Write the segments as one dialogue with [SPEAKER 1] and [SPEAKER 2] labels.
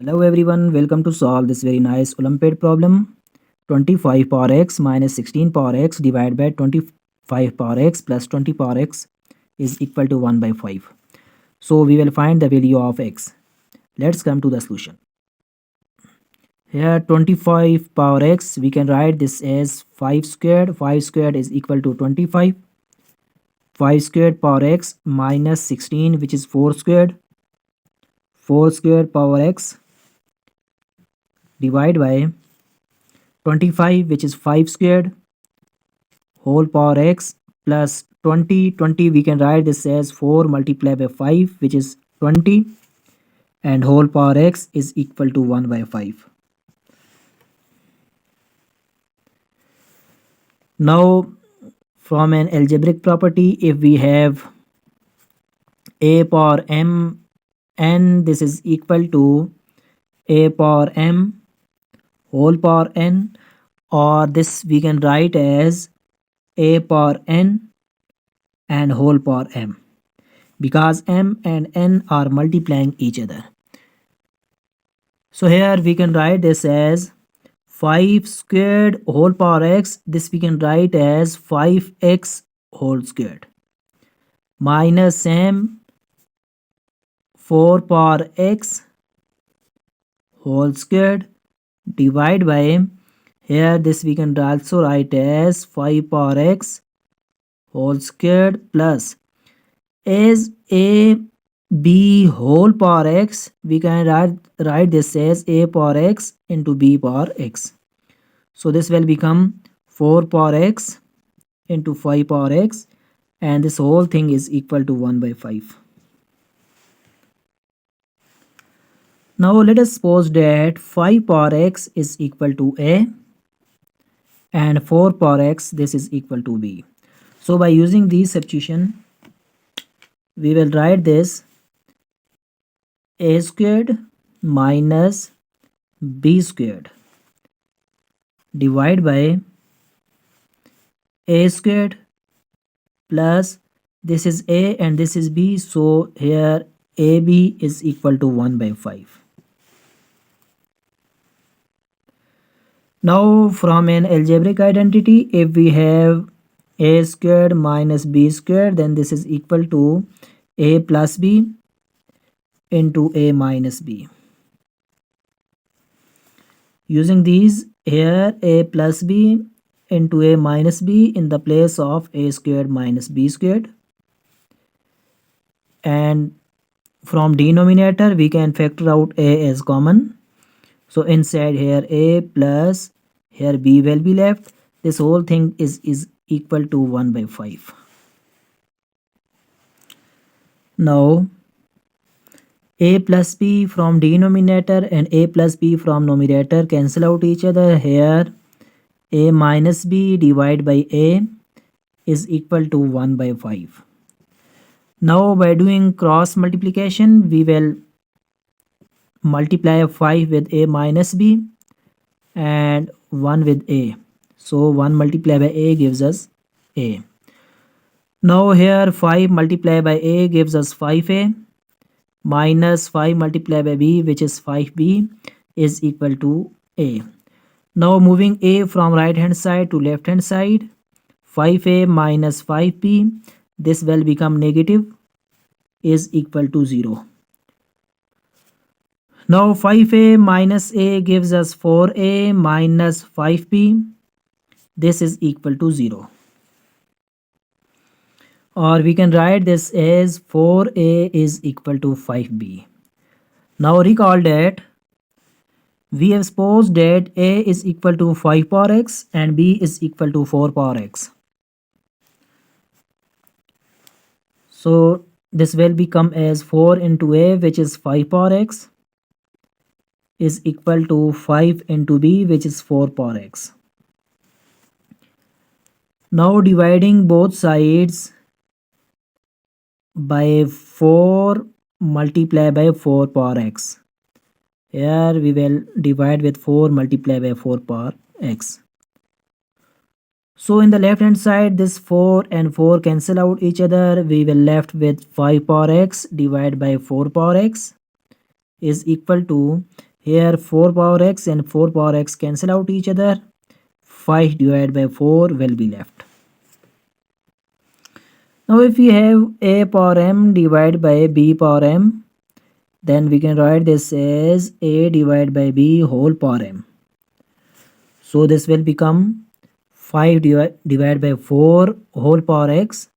[SPEAKER 1] Hello everyone, welcome to solve this very nice Olympiad problem. 25 power x minus 16 power x divided by 25 power x plus 20 power x is equal to 1 by 5. So we will find the value of x. Let's come to the solution. Here 25 power x, we can write this as 5 squared. 5 squared is equal to 25. 5 squared power x minus 16, which is 4 squared. 4 squared power x divided by 25, which is 5 squared, whole power x plus 20 we can write this as 4 multiplied by 5, which is 20, and whole power x is equal to 1 by 5. Now from an algebraic property, if we have a power m n, this is equal to a power m whole power n, or this we can write as a power n and whole power m, because m and n are multiplying each other. So here we can write this as 5 squared whole power x, this we can write as 5x whole squared, minus m 4 power x whole squared divided by, here this we can also write as 5 power x whole squared plus, as a b whole power x, we can write this as a power x into b power x. So this will become 4 power x into 5 power x, and this whole thing is equal to 1 by 5. Now let us suppose that 5 power x is equal to a and 4 power x, this is equal to b. So by using these substitution, we will write this a squared minus b squared divided by a squared plus, this is a and this is b, so here ab is equal to 1 by 5. Now from an algebraic identity, if we have a squared minus b squared, then this is equal to a plus b into a minus b. Using these, here a plus b into a minus b in the place of a squared minus b squared, and from denominator we can factor out a as common. So inside here a plus here b will be left. This whole thing is equal to 1 by 5. Now a plus b from denominator and a plus b from numerator cancel out each other. Here a minus b divided by a is equal to 1 by 5. Now by doing cross multiplication, we will multiply 5 with a minus b and 1 with a. So 1 multiplied by a gives us a. Now here 5 multiplied by a gives us 5a minus 5 multiplied by b, which is 5b, is equal to a. Now moving a from right hand side to left hand side, 5a minus 5b, this will become negative, is equal to 0. Now 5a minus a gives us 4a minus 5b, this is equal to 0. Or we can write this as 4a is equal to 5b. Now recall that we have supposed that a is equal to 5 power x and b is equal to 4 power x. So this will become as 4 into a, which is 5 power x, is equal to 5 into b, which is 4 power x. Now dividing both sides by 4 multiplied by 4 power x. Here we will divide with 4 multiplied by 4 power x. So in the left hand side, this 4 and 4 cancel out each other. We will left with 5 power x divided by 4 power x is equal to Here 4 power x and 4 power x cancel out each other. 5 divided by 4 will be left. Now if we have a power m divided by b power m, then we can write this as a divided by b whole power m. So this will become 5 divided by 4 whole power x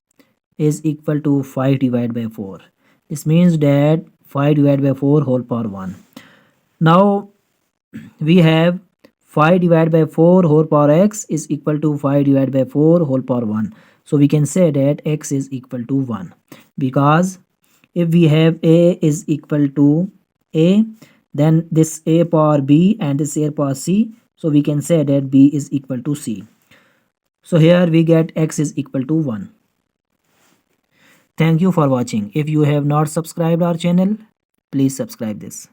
[SPEAKER 1] is equal to 5 divided by 4. This means that 5 divided by 4 whole power 1. Now we have 5 divided by 4 whole power x is equal to 5 divided by 4 whole power 1. So we can say that x is equal to 1, because if we have a is equal to a, then this a power b and this a power c, so we can say that b is equal to c. So here we get x is equal to 1. Thank you for watching. If you have not subscribed our channel, please subscribe this.